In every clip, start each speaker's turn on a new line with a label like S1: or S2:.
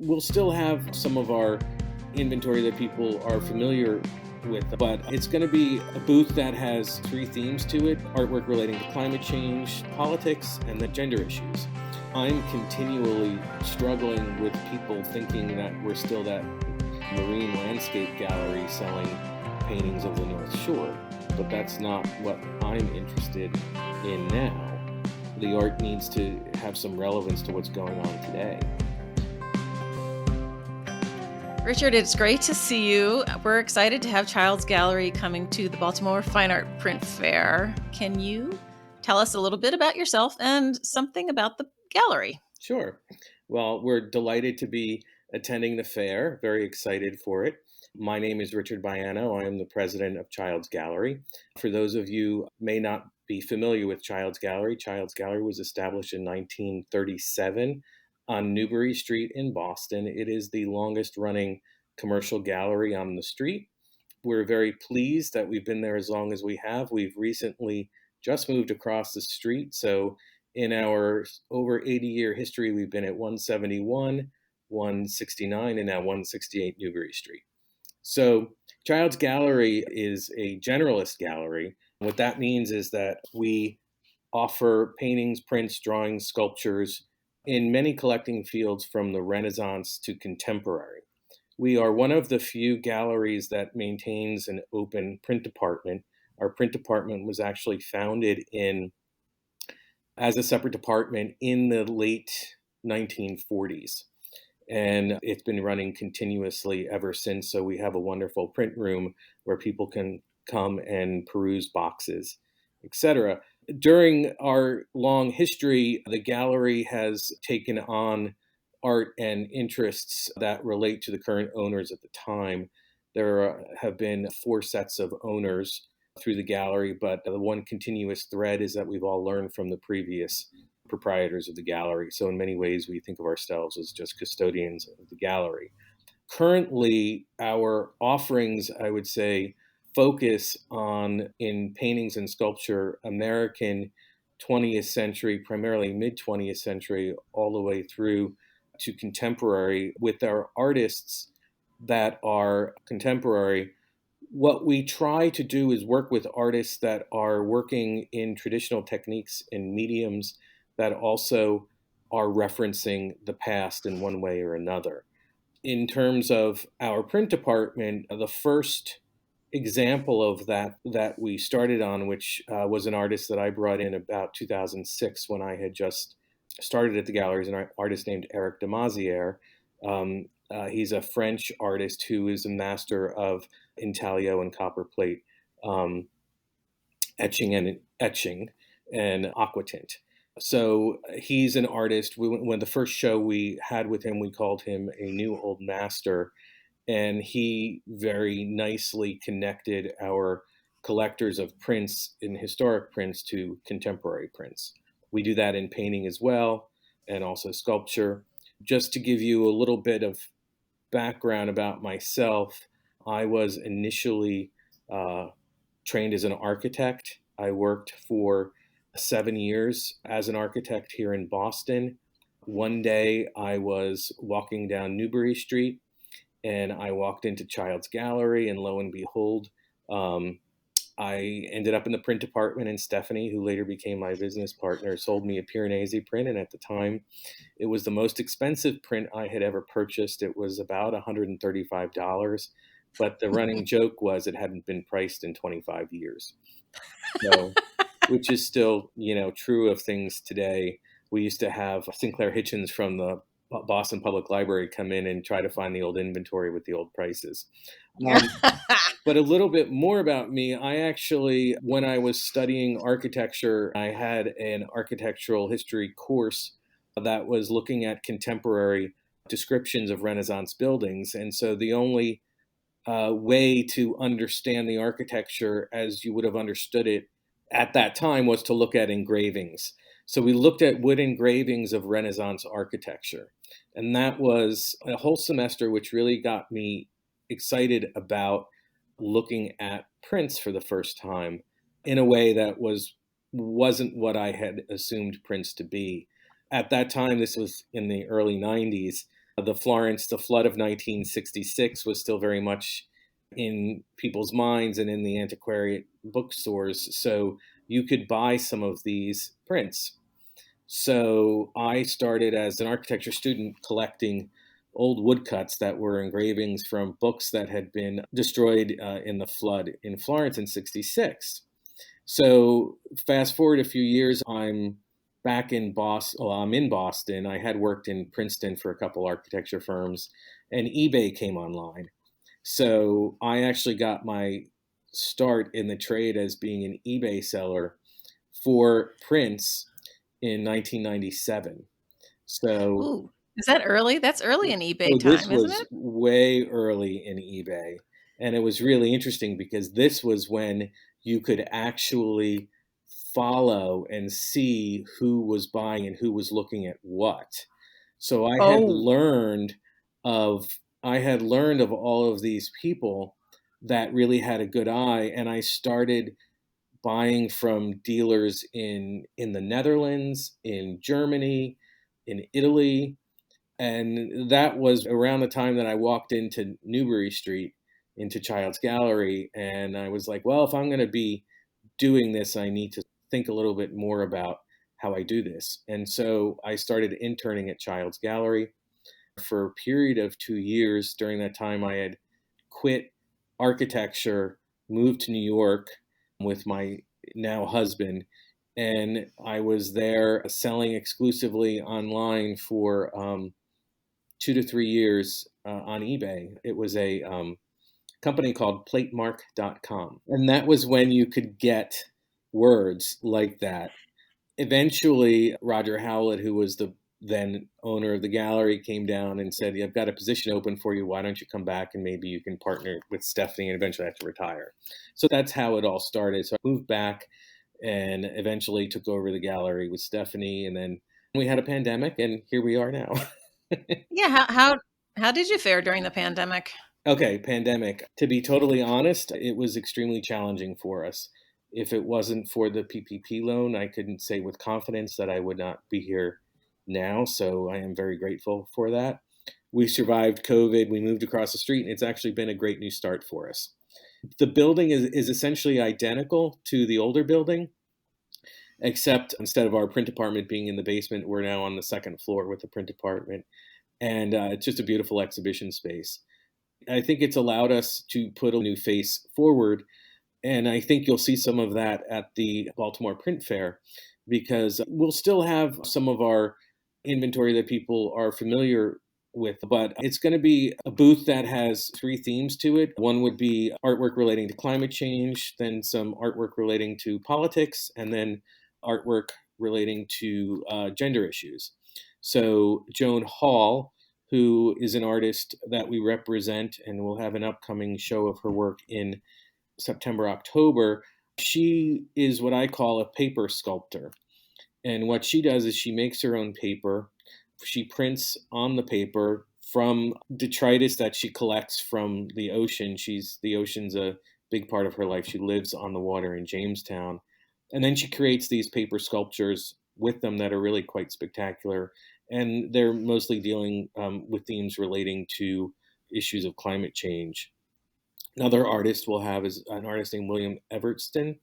S1: We'll still have some of our inventory that people are familiar with, but it's going to be a booth that has three themes to it: artwork relating to climate change, politics, and the gender issues. I'm continually struggling with people thinking that we're still that marine landscape gallery selling paintings of the North Shore, but that's not what I'm interested in now. The art needs to have some relevance to what's going on today.
S2: Richard, it's great to see you. We're excited to have Child's Gallery coming to the Baltimore Fine Art Print Fair. Can you tell us a little bit about yourself and something about the gallery?
S1: Sure. Well, we're delighted to be attending the fair, very excited for it. My name is Richard Baiano. I am the president of Child's Gallery. For those of you who may not be familiar with Child's Gallery was established in 1937 on Newbury Street in Boston. It is the longest running commercial gallery on the street. We're very pleased that we've been there as long as we have. We've recently just moved across the street. So in our over 80-year history, we've been at 171, 169, and now 168 Newbury Street. So Child's Gallery is a generalist gallery. What that means is that we offer paintings, prints, drawings, sculptures in many collecting fields from the Renaissance to contemporary. We are one of the few galleries that maintains an open print department. Our print department was actually founded as a separate department in the late 1940s. And it's been running continuously ever since. So we have a wonderful print room where people can come and peruse boxes, etc. During our long history, the gallery has taken on art and interests that relate to the current owners at the time. There have been 4 sets of owners through the gallery, but the one continuous thread is that we've all learned from the previous proprietors of the gallery. So in many ways, we think of ourselves as just custodians of the gallery. Currently, our offerings, I would say, focus on, in paintings and sculpture, American 20th century, primarily mid-20th century, all the way through to contemporary, with our artists that are contemporary. What we try to do is work with artists that are working in traditional techniques and mediums that also are referencing the past in one way or another. In terms of our print department, the first example of that we started on, which was an artist that I brought in about 2006 when I had just started at the gallery, is an artist named Eric de Mazziere. He's a French artist who is a master of intaglio and copperplate etching and aquatint. So he's an artist. When the first show we had with him, we called him a new old master, and he very nicely connected our collectors of prints and historic prints to contemporary prints. We do that in painting as well, and also sculpture. Just to give you a little bit of background about myself, I was initially trained as an architect. I worked for 7 years as an architect here in Boston. One day I was walking down Newbury Street and I walked into Child's Gallery, and lo and behold, I ended up in the print department, and Stephanie, who later became my business partner, sold me a Piranesi print. And at the time, it was the most expensive print I had ever purchased. It was about $135. But the running joke was it hadn't been priced in 25 years. So, which is still, true of things today. We used to have Sinclair Hitchens from the Boston Public Library come in and try to find the old inventory with the old prices. But a little bit more about me. I actually, when I was studying architecture, I had an architectural history course that was looking at contemporary descriptions of Renaissance buildings. And so the only way to understand the architecture as you would have understood it at that time was to look at engravings. So we looked at wood engravings of Renaissance architecture. And that was a whole semester, which really got me excited about looking at prints for the first time in a way that wasn't what I had assumed prints to be. At that time, this was in the early 90s, The Florence, the flood of 1966 was still very much in people's minds and in the antiquariate bookstores. So you could buy some of these prints. So I started as an architecture student collecting old woodcuts that were engravings from books that had been destroyed in the flood in Florence in 66. So fast forward a few years, I'm back in Boston. Well, I'm in Boston. I had worked in Princeton for a couple architecture firms, and eBay came online. So I actually got my start in the trade as being an eBay seller for prints in 1997. So,
S2: Ooh, is that early? That's early in eBay
S1: oh, this
S2: time, isn't
S1: was
S2: it?
S1: way early in eBay. And it was really interesting because this was when you could actually follow and see who was buying and who was looking at what. So
S2: Oh,
S1: of I had learned of all of these people that really had a good eye, and I started buying from dealers in the Netherlands, in Germany, in Italy, and that was around the time that I walked into Newbury Street into Child's Gallery, and I was like, well, if I'm going to be doing this, I need to think a little bit more about how I do this. And so I started interning at Child's Gallery for a period of 2 years. During that time, I had quit architecture, moved to New York with my now husband, and I was there selling exclusively online for 2 to 3 years on eBay. It was a company called platemark.com. And that was when you could get words like that. Eventually, Roger Howlett, who was the then owner of the gallery, came down and said, I've got a position open for you. Why don't you come back and maybe you can partner with Stephanie and eventually have to retire. So that's how it all started. So I moved back and eventually took over the gallery with Stephanie. And then we had a pandemic, and here we are now.
S2: yeah. How did you fare during the pandemic?
S1: Okay, pandemic. To be totally honest, it was extremely challenging for us. If it wasn't for the PPP loan, I couldn't say with confidence that I would not be here now. So I am very grateful for that. We survived COVID. We moved across the street, and it's actually been a great new start for us. The building is essentially identical to the older building, except instead of our print department being in the basement, we're now on the second floor with the print department. And it's just a beautiful exhibition space. I think it's allowed us to put a new face forward. And I think you'll see some of that at the Baltimore Print Fair because we'll still have some of our inventory that people are familiar with, but it's going to be a booth that has three themes to it. One would be artwork relating to climate change, then some artwork relating to politics, and then artwork relating to gender issues. So Joan Hall, who is an artist that we represent, and we'll have an upcoming show of her work in September, October. She is what I call a paper sculptor. And what she does is she makes her own paper. She prints on the paper from detritus that she collects from the ocean. The ocean's a big part of her life. She lives on the water in Jamestown. And then she creates these paper sculptures with them that are really quite spectacular. And they're mostly dealing with themes relating to issues of climate change. Another artist we'll have is an artist named William Everston.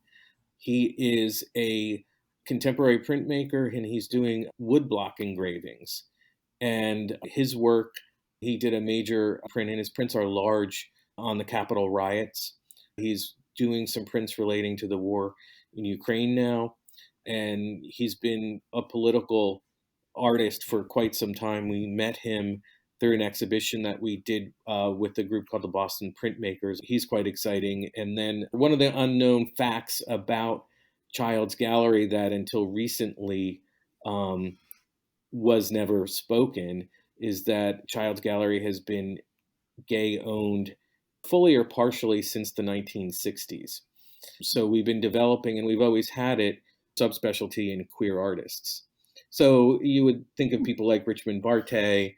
S1: He is a contemporary printmaker, and he's doing woodblock engravings. And his work, he did a major print, and his prints are large on the Capitol riots. He's doing some prints relating to the war in Ukraine now. And he's been a political artist for quite some time. We met him through an exhibition that we did with a group called the Boston Printmakers. He's quite exciting. And then one of the unknown facts about Child's Gallery that until recently was never spoken is that Child's Gallery has been gay owned fully or partially since the 1960s. So we've been developing, and we've always had it, subspecialty in queer artists. So you would think of people like Richmond Barté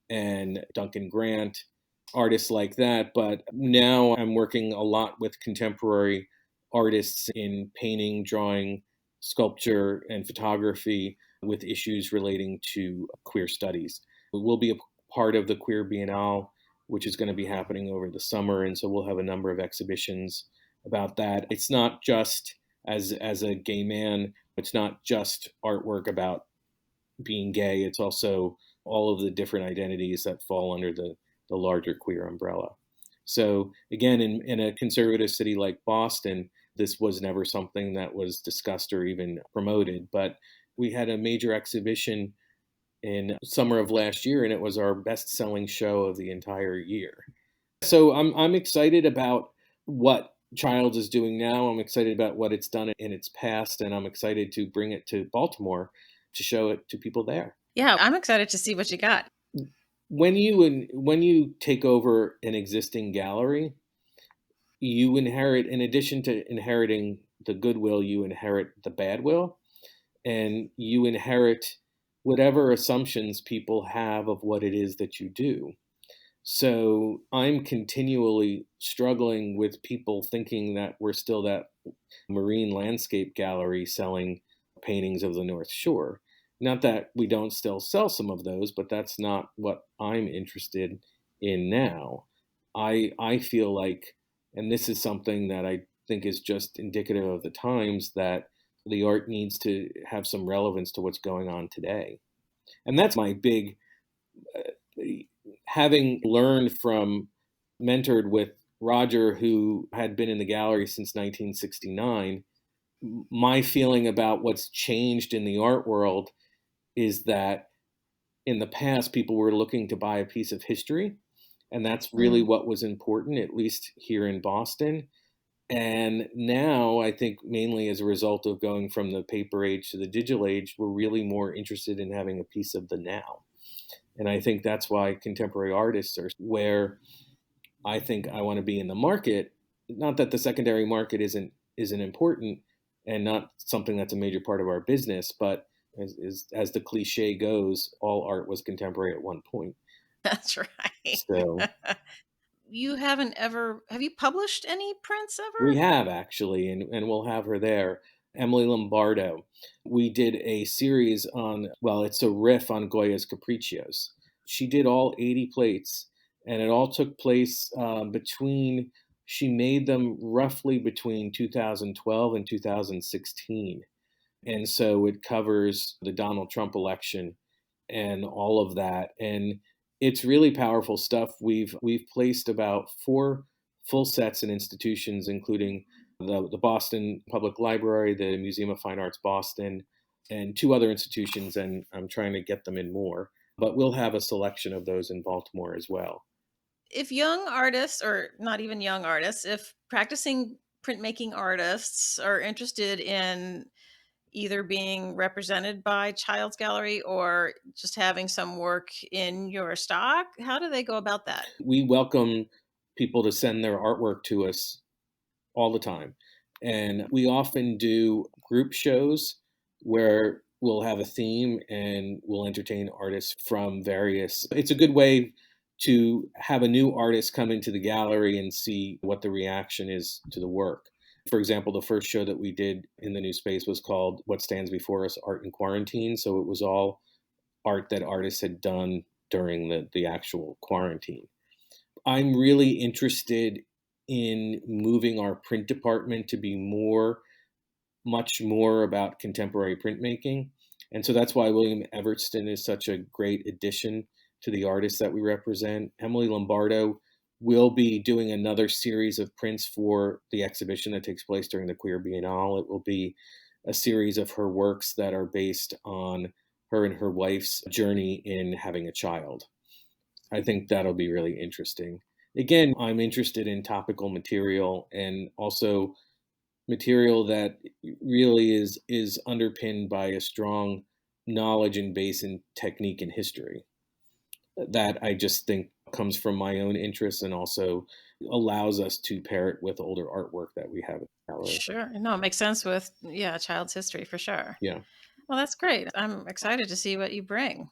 S1: and Duncan Grant, artists like that. But now I'm working a lot with contemporary artists in painting, drawing, sculpture, and photography with issues relating to queer studies. We'll be part of the Queer Biennale, which is going to be happening over the summer. And so we'll have a number of exhibitions about that. It's not just as a gay man, it's not just artwork about being gay. It's also all of the different identities that fall under the larger queer umbrella. So again, in a conservative city like Boston, this was never something that was discussed or even promoted. But we had a major exhibition in summer of last year, and it was our best-selling show of the entire year. So I'm excited about what Childs is doing now. I'm excited about what it's done in its past, and I'm excited to bring it to Baltimore to show it to people there.
S2: Yeah, I'm excited to see what you got.
S1: When you take over an existing gallery, you inherit, in addition to inheriting the goodwill, you inherit the badwill, and you inherit whatever assumptions people have of what it is that you do. So I'm continually struggling with people thinking that we're still that marine landscape gallery selling paintings of the North Shore. Not that we don't still sell some of those, but that's not what I'm interested in now. I feel like, and this is something that I think is just indicative of the times, that the art needs to have some relevance to what's going on today. And that's my big, having learned from, mentored with Roger, who had been in the gallery since 1969, my feeling about what's changed in the art world is that in the past, people were looking to buy a piece of history. And that's really what was important, at least here in Boston. And now I think mainly as a result of going from the paper age to the digital age, we're really more interested in having a piece of the now. And I think that's why contemporary artists are where I think I want to be in the market. Not that the secondary market isn't important and not something that's a major part of our business, but as the cliche goes, all art was contemporary at one point.
S2: That's right.
S1: So
S2: have you published any prints ever?
S1: we have, actually, and we'll have her there. Emily Lombardo. We did a series on, well, it's a riff on Goya's Capriccios. She did all 80 plates, and it all took place she made them roughly between 2012 and 2016. And so it covers the Donald Trump election and all of that. And it's really powerful stuff. We've placed about 4 full sets in institutions, including the Boston Public Library, the Museum of Fine Arts Boston, and 2 other institutions, and I'm trying to get them in more. But we'll have a selection of those in Baltimore as well.
S2: If young artists, or not even young artists, if practicing printmaking artists are interested in either being represented by Child's Gallery or just having some work in your stock, how do they go about that?
S1: We welcome people to send their artwork to us all the time. And we often do group shows where we'll have a theme and we'll entertain artists from various. It's a good way to have a new artist come into the gallery and see what the reaction is to the work. For example, the first show that we did in the new space was called What Stands Before Us, Art in Quarantine. So it was all art that artists had done during the actual quarantine. I'm really interested in moving our print department to be much more about contemporary printmaking. And so that's why William Everston is such a great addition to the artists that we represent. Emily Lombardo will be doing another series of prints for the exhibition that takes place during the Queer Biennale. It will be a series of her works that are based on her and her wife's journey in having a child. I think that'll be really interesting. Again, I'm interested in topical material and also material that really is underpinned by a strong knowledge and base in technique and history. That I just think comes from my own interests and also allows us to pair it with older artwork that we have in the gallery.
S2: Sure. No, it makes sense with, child's history for sure.
S1: Yeah.
S2: Well, that's great. I'm excited to see what you bring.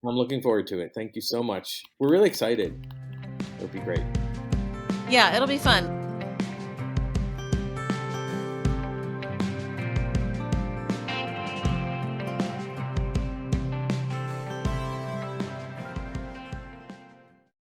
S1: I'm looking forward to it. Thank you so much. We're really excited. It'll be great.
S2: Yeah, it'll be fun.